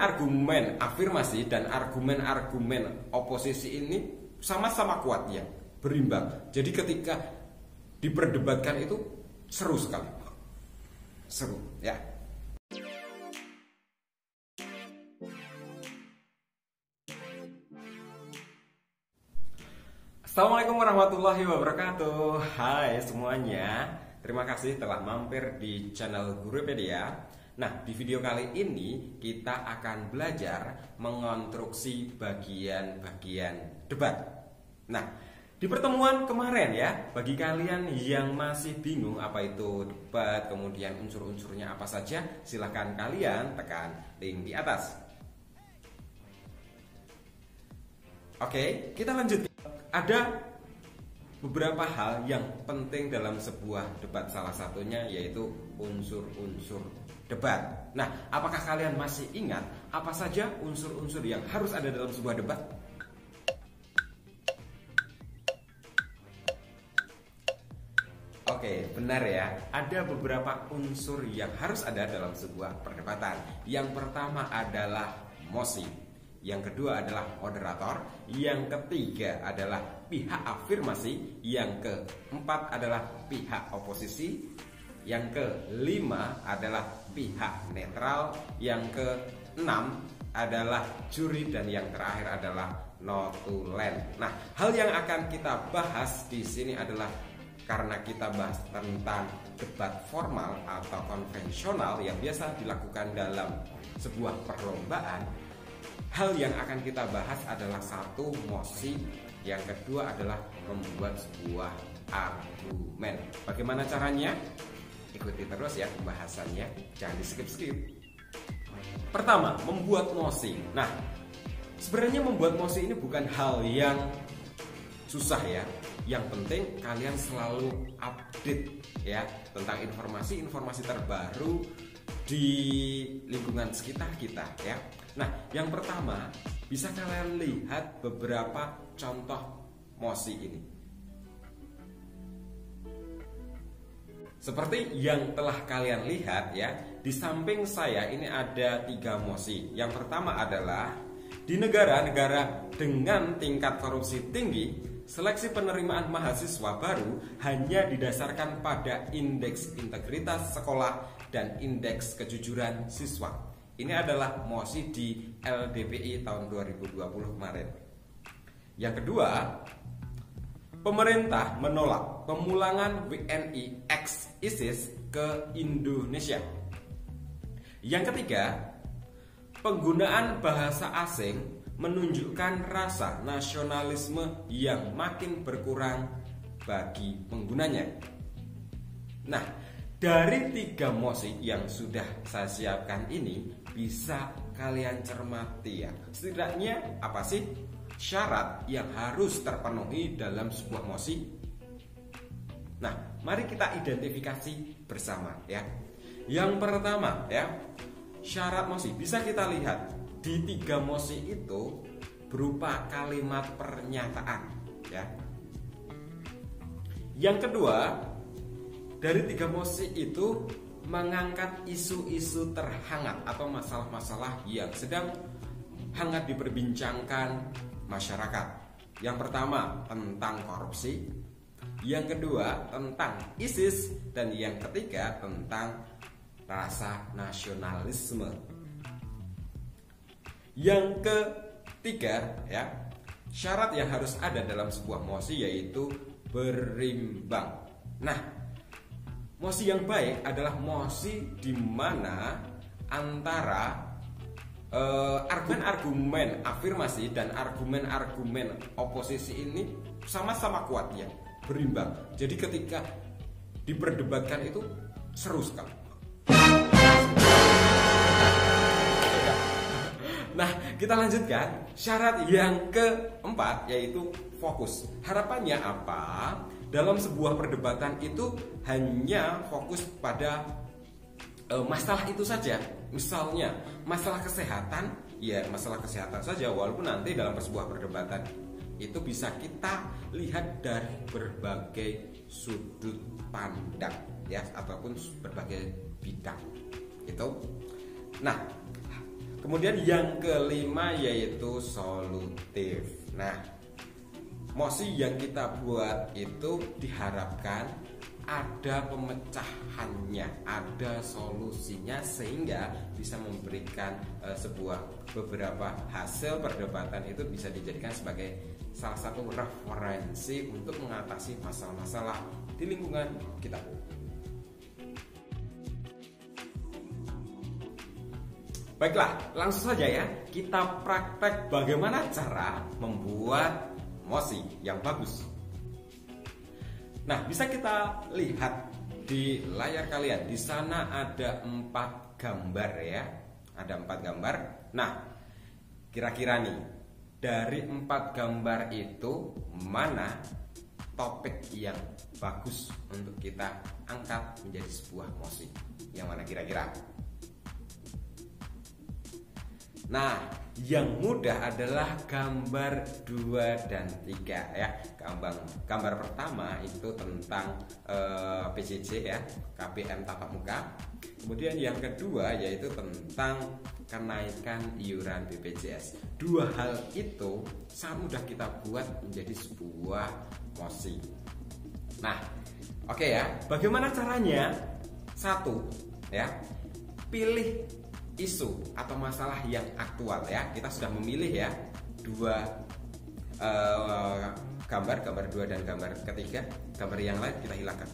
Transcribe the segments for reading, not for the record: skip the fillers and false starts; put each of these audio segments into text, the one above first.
argumen-argumen afirmasi dan argumen-argumen oposisi ini sama-sama kuat ya, berimbang. Jadi ketika diperdebatkan itu seru sekali. Seru ya. Assalamualaikum warahmatullahi wabarakatuh. Hai semuanya, terima kasih telah mampir di channel Gurupedia. Nah, di video kali ini kita akan belajar mengonstruksi bagian-bagian debat. Nah, di pertemuan kemarin ya, bagi kalian yang masih bingung apa itu debat, kemudian unsur-unsurnya apa saja, silahkan kalian tekan link di atas. Oke, kita lanjut. Ada beberapa hal yang penting dalam sebuah debat, salah satunya yaitu unsur-unsur debat. Nah, apakah kalian masih ingat apa saja unsur-unsur yang harus ada dalam sebuah debat? Oke, benar ya. Ada beberapa unsur yang harus ada dalam sebuah perdebatan. Yang pertama adalah mosi. Yang kedua adalah moderator. Yang ketiga adalah pihak afirmasi. Yang keempat adalah pihak oposisi. Yang kelima adalah pihak netral. Yang keenam adalah juri. Dan yang terakhir adalah notulen. Nah, hal yang akan kita bahas di sini adalah karena kita bahas tentang debat formal atau konvensional yang biasa dilakukan dalam sebuah perlombaan. Hal yang akan kita bahas adalah satu, mosi. Yang kedua adalah membuat sebuah argumen. Bagaimana caranya? Ikuti terus ya pembahasannya, jangan di skip-skip. Pertama, membuat mosi. Nah, sebenarnya membuat mosi ini bukan hal yang susah ya. Yang penting kalian selalu update ya tentang informasi-informasi terbaru di lingkungan sekitar kita ya. Nah, yang pertama bisa kalian lihat beberapa contoh mosi ini. Seperti yang telah kalian lihat ya, di samping saya ini ada 3 mosi. Yang pertama adalah di negara-negara dengan tingkat korupsi tinggi, seleksi penerimaan mahasiswa baru hanya didasarkan pada indeks integritas sekolah dan indeks kejujuran siswa. Ini adalah mosi di LDPI tahun 2020 kemarin. Yang kedua, pemerintah menolak pemulangan WNI ex ISIS ke Indonesia. Yang ketiga, penggunaan bahasa asing menunjukkan rasa nasionalisme yang makin berkurang bagi penggunanya. Nah, dari 3 mosi yang sudah saya siapkan ini bisa kalian cermati ya. Setidaknya apa sih syarat yang harus terpenuhi dalam sebuah mosi? Nah, mari kita identifikasi bersama ya. Yang pertama ya, syarat mosi bisa kita lihat di 3 mosi itu berupa kalimat pernyataan ya. Yang kedua, dari 3 mosi itu mengangkat isu-isu terhangat atau masalah-masalah yang sedang hangat diperbincangkan masyarakat. Yang pertama tentang korupsi, yang kedua tentang ISIS, dan yang ketiga tentang rasa nasionalisme. Yang ketiga ya, syarat yang harus ada dalam sebuah mosi yaitu berimbang. Nah, mosi yang baik adalah mosi di mana antara argumen-argumen afirmasi dan argumen-argumen oposisi ini sama-sama kuat ya, berimbang. Jadi ketika diperdebatkan itu seru sekali. Nah, kita lanjutkan. Syarat yang keempat yaitu fokus. Harapannya apa? Dalam sebuah perdebatan itu hanya fokus pada masalah itu saja. Misalnya masalah kesehatan, ya masalah kesehatan saja. Walaupun nanti dalam sebuah perdebatan itu bisa kita lihat dari berbagai sudut pandang ya, ataupun berbagai bidang itu. Nah, Kemudian yang kelima yaitu solutif. Nah, mosi yang kita buat itu diharapkan ada pemecahannya, ada solusinya, sehingga bisa memberikan sebuah beberapa hasil perdebatan itu bisa dijadikan sebagai salah satu referensi untuk mengatasi masalah-masalah di lingkungan kita. Baiklah, langsung saja ya, kita praktek bagaimana cara membuat mosi yang bagus. Nah, bisa kita lihat di layar kalian. Di sana ada 4 gambar ya. Ada 4 gambar. Nah, kira-kira nih, dari 4 gambar itu mana topik yang bagus untuk kita angkat menjadi sebuah mosi? Yang mana kira-kira? Nah, yang mudah adalah gambar 2 dan 3 ya. Gambar pertama itu tentang PJJ ya, KPM tatap muka. Kemudian yang kedua yaitu tentang kenaikan iuran BPJS. Dua hal itu sangat mudah kita buat menjadi sebuah mosi. Nah, oke ya. Bagaimana caranya? 1 ya. Pilih isu atau masalah yang aktual ya. Kita sudah memilih ya 2 gambar 2 dan gambar ketiga. Gambar yang lain kita hilangkan.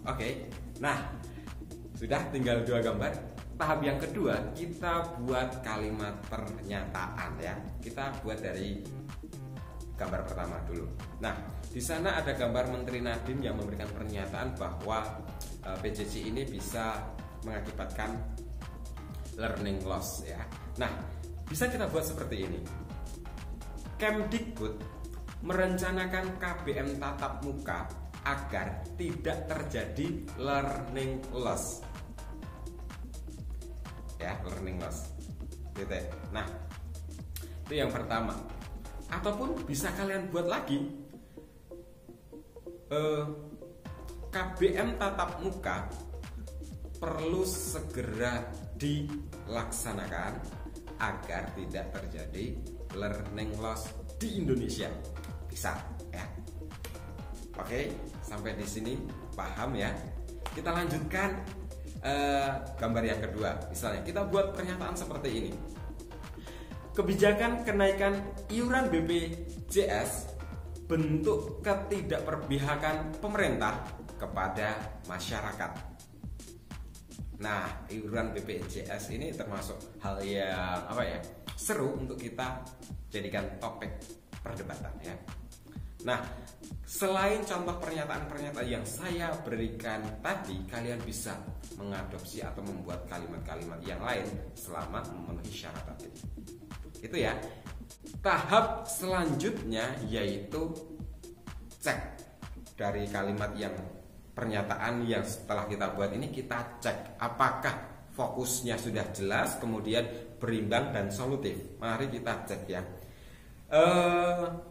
Oke. Nah, sudah tinggal 2 gambar. Tahap yang kedua kita buat kalimat pernyataan ya. Kita buat dari gambar pertama dulu. Nah, di sana ada gambar Menteri Nadiem yang memberikan pernyataan bahwa PJJ ini bisa mengakibatkan learning loss ya. Nah, bisa kita buat seperti ini. Kemdikbud merencanakan KBM tatap muka agar tidak terjadi learning loss. Ya, learning loss. Gitu. Nah, itu yang pertama. Ataupun bisa kalian buat lagi KBM tatap muka perlu segera dilaksanakan agar tidak terjadi learning loss di Indonesia. Bisa ya. Oke, sampai di sini paham ya. Kita lanjutkan gambar yang kedua. Misalnya kita buat pernyataan seperti ini. Kebijakan kenaikan iuran BPJS bentuk ketidakperpihakan pemerintah kepada masyarakat. Nah, iuran BPJS ini termasuk hal yang seru untuk kita jadikan topik perdebatan ya. Nah, selain contoh pernyataan-pernyataan yang saya berikan tadi, kalian bisa mengadopsi atau membuat kalimat-kalimat yang lain selama memenuhi syarat tadi. Itu ya. Tahap selanjutnya yaitu cek dari kalimat yang pernyataan yang setelah kita buat ini, kita cek apakah fokusnya sudah jelas, kemudian berimbang dan solutif. Mari kita cek ya.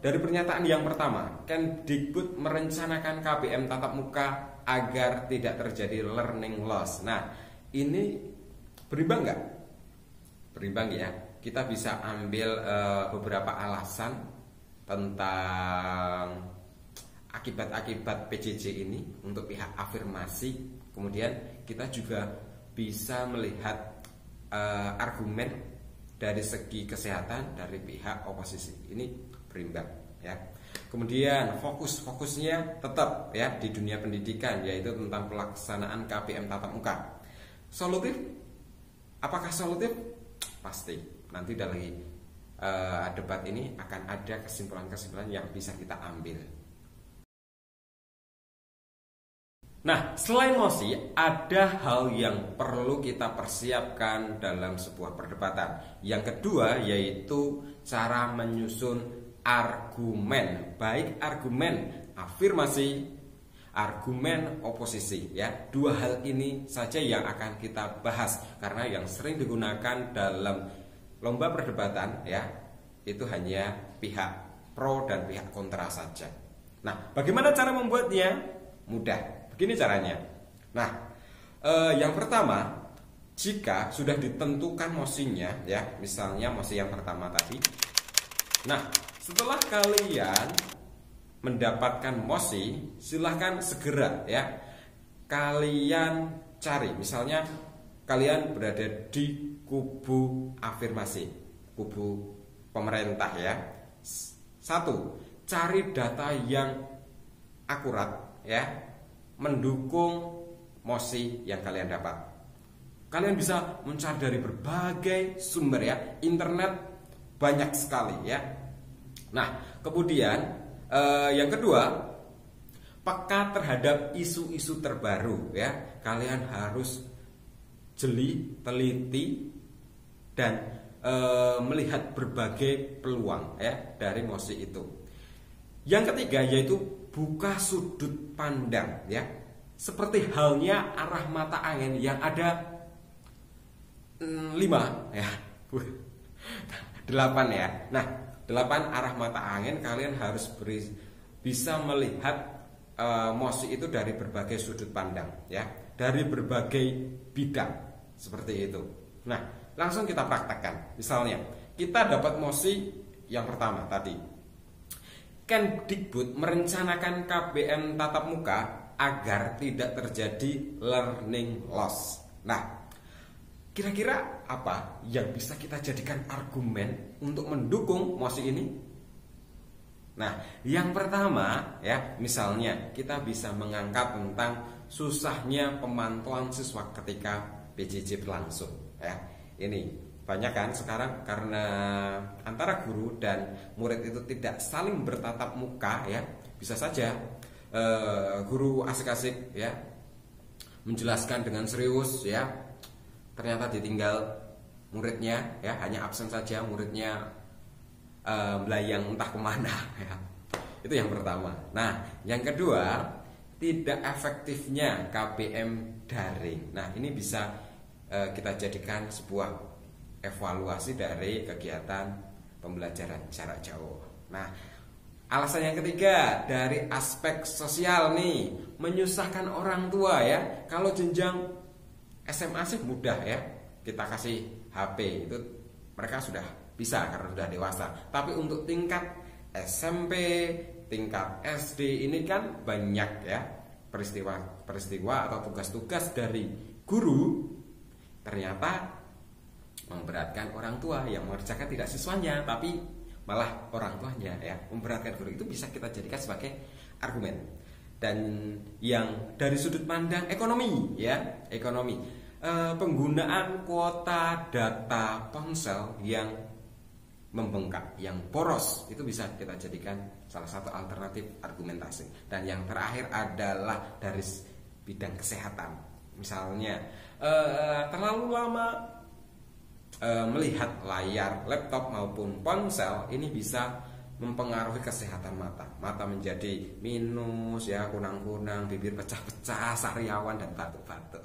Dari pernyataan yang pertama, Kemdikbud merencanakan KBM tatap muka agar tidak terjadi learning loss. Nah, ini berimbang nggak? Berimbang ya. Kita bisa ambil beberapa alasan tentang akibat-akibat PJJ ini untuk pihak afirmasi. Kemudian kita juga bisa melihat argumen dari segi kesehatan dari pihak oposisi. Ini berimbang ya. Kemudian fokusnya tetap ya di dunia pendidikan, yaitu tentang pelaksanaan KBM tatap muka. Solutif? Apakah solutif? Pasti. Nanti dari debat ini akan ada kesimpulan-kesimpulan yang bisa kita ambil. Nah, selain mosi, ada hal yang perlu kita persiapkan dalam sebuah perdebatan. Yang kedua yaitu cara menyusun argumen, baik argumen afirmasi, argumen oposisi ya. 2 hal ini saja yang akan kita bahas, karena yang sering digunakan dalam lomba perdebatan ya, itu hanya pihak pro dan pihak kontra saja. Nah, bagaimana cara membuatnya? Mudah. Begini caranya. Nah, yang pertama, jika sudah ditentukan mosinya ya, misalnya mosi yang pertama tadi. Nah, setelah kalian mendapatkan mosi, silahkan segera ya kalian cari. Misalnya kalian berada di kubu afirmasi, kubu pemerintah ya. Satu, cari data yang akurat ya, mendukung mosi yang kalian dapat. Kalian bisa mencari dari berbagai sumber ya, internet banyak sekali ya. Nah, kemudian yang kedua, peka terhadap isu-isu terbaru ya. Kalian harus jeli, teliti, dan melihat berbagai peluang ya dari mosi itu. Yang ketiga yaitu buka sudut pandang ya. Seperti halnya arah mata angin yang ada 5 ya, 8 ya. Nah, 8 arah mata angin, kalian harus bisa melihat mosi itu dari berbagai sudut pandang ya, dari berbagai bidang seperti itu. Nah, langsung kita praktekkan. Misalnya kita dapat mosi yang pertama tadi, Kemdikbud merencanakan KBM tatap muka agar tidak terjadi learning loss. Nah, kira-kira apa yang bisa kita jadikan argumen untuk mendukung mosi ini? Nah, yang pertama ya, misalnya kita bisa mengangkat tentang susahnya pemantauan siswa ketika PJJ berlangsung ya. Ini banyak kan sekarang karena antara guru dan murid itu tidak saling bertatap muka ya. Bisa saja guru asik-asik ya menjelaskan dengan serius ya, ternyata ditinggal muridnya ya, hanya absen saja, muridnya melayang entah kemana ya. Itu yang pertama. Nah, yang kedua, tidak efektifnya KBM daring. Nah, ini bisa kita jadikan sebuah evaluasi dari kegiatan pembelajaran jarak jauh. Nah, alasan yang ketiga dari aspek sosial nih, menyusahkan orang tua ya. Kalau jenjang SMA sih mudah ya, kita kasih HP itu mereka sudah bisa karena sudah dewasa. Tapi untuk tingkat SMP, tingkat SD ini kan banyak ya peristiwa atau tugas-tugas dari guru ternyata memberatkan orang tua yang mengerjakan tidak siswanya, tapi malah orang tuanya ya memberatkan guru. Itu bisa kita jadikan sebagai argumen. Dan yang dari sudut pandang ekonomi ya, ekonomi, penggunaan kuota data ponsel yang membengkak, yang boros, itu bisa kita jadikan salah satu alternatif argumentasi. Dan yang terakhir adalah dari bidang kesehatan. Misalnya terlalu lama melihat layar laptop maupun ponsel, ini bisa mempengaruhi kesehatan mata. Mata menjadi minus ya, kunang-kunang, bibir pecah-pecah, sariawan dan batuk-batuk.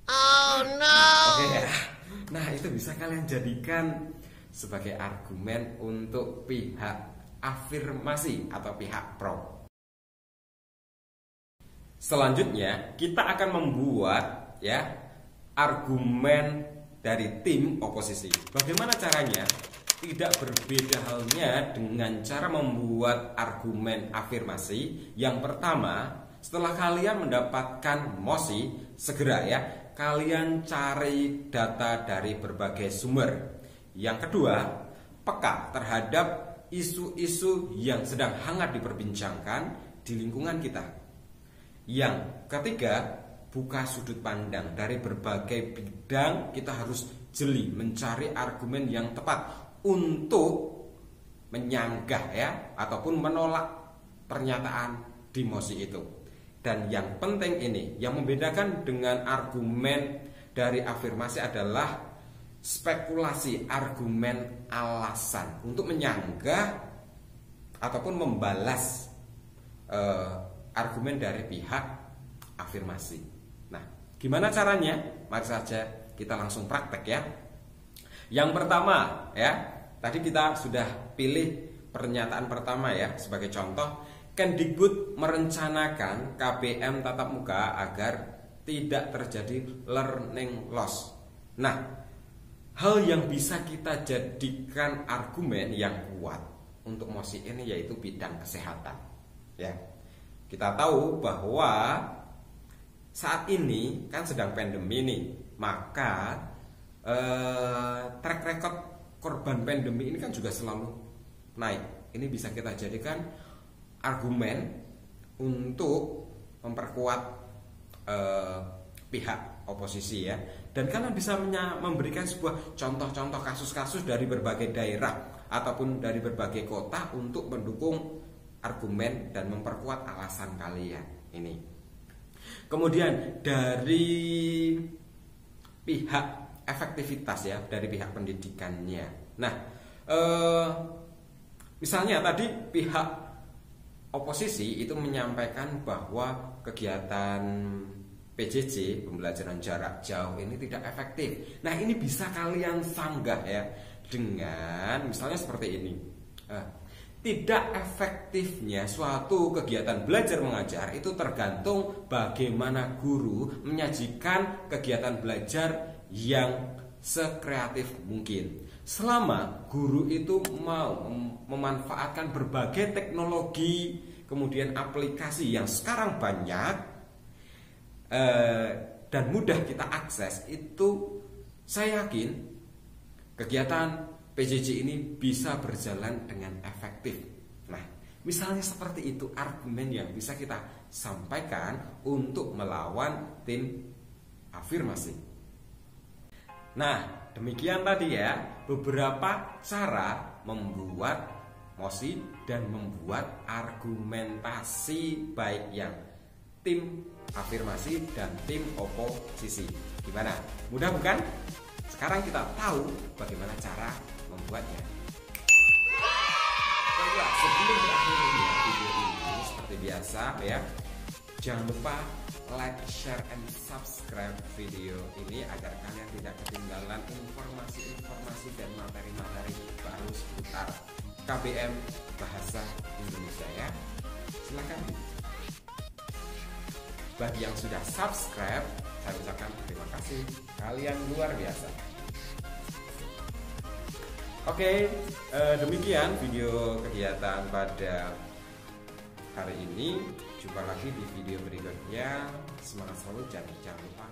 Oh no. Oke ya. Nah, itu bisa kalian jadikan sebagai argumen untuk pihak afirmasi atau pihak pro. Selanjutnya kita akan membuat ya argumen dari tim oposisi. Bagaimana caranya? Tidak berbeda halnya dengan cara membuat argumen afirmasi. Yang pertama, setelah kalian mendapatkan mosi, segera ya kalian cari data dari berbagai sumber. Yang kedua, peka terhadap isu-isu yang sedang hangat diperbincangkan di lingkungan kita. Yang ketiga, buka sudut pandang dari berbagai bidang. Kita harus jeli mencari argumen yang tepat untuk menyanggah ya ataupun menolak pernyataan di mosi itu. Dan yang penting ini, yang membedakan dengan argumen dari afirmasi adalah spekulasi argumen alasan untuk menyanggah ataupun membalas argumen dari pihak afirmasi. Nah, gimana caranya? Mari saja kita langsung praktek ya. Yang pertama ya, tadi kita sudah pilih pernyataan pertama ya sebagai contoh. Kemdikbud merencanakan KBM tatap muka agar tidak terjadi learning loss. Nah, hal yang bisa kita jadikan argumen yang kuat untuk mosi ini yaitu bidang kesehatan. Ya, kita tahu bahwa saat ini kan sedang pandemi nih, maka track record korban pandemi ini kan juga selalu naik. Ini bisa kita jadikan argumen untuk memperkuat pihak oposisi ya. Dan kalian bisa memberikan sebuah contoh-contoh kasus-kasus dari berbagai daerah ataupun dari berbagai kota untuk mendukung argumen dan memperkuat alasan kalian ini. Kemudian dari pihak efektivitas ya, dari pihak pendidikannya. Nah, misalnya tadi pihak oposisi itu menyampaikan bahwa kegiatan PJJ, pembelajaran jarak jauh ini tidak efektif. Nah, ini bisa kalian sanggah ya dengan misalnya seperti ini. Tidak efektifnya suatu kegiatan belajar mengajar itu tergantung bagaimana guru menyajikan kegiatan belajar yang sekreatif mungkin. Selama guru itu mau memanfaatkan berbagai teknologi, kemudian aplikasi yang sekarang banyak dan mudah kita akses, itu saya yakin kegiatan PJJ ini bisa berjalan dengan efektif. Nah, misalnya seperti itu argumen yang bisa kita sampaikan untuk melawan tim afirmasi. Nah, demikian tadi ya beberapa cara membuat mosi dan membuat argumentasi baik yang tim afirmasi dan tim oposisi. Gimana? Mudah bukan? Sekarang kita tahu bagaimana cara membuatnya. Baiklah, sebelum berakhir video ini seperti biasa ya, jangan lupa like, share, and subscribe video ini agar kalian tidak ketinggalan informasi-informasi dan materi-materi baru seputar KBM Bahasa Indonesia ya. Silakan. Bagi yang sudah subscribe, saya ucapkan terima kasih, kalian luar biasa. Oke, demikian video kegiatan pada hari ini. Jumpa lagi di video berikutnya. Semangat selalu, jangan lupa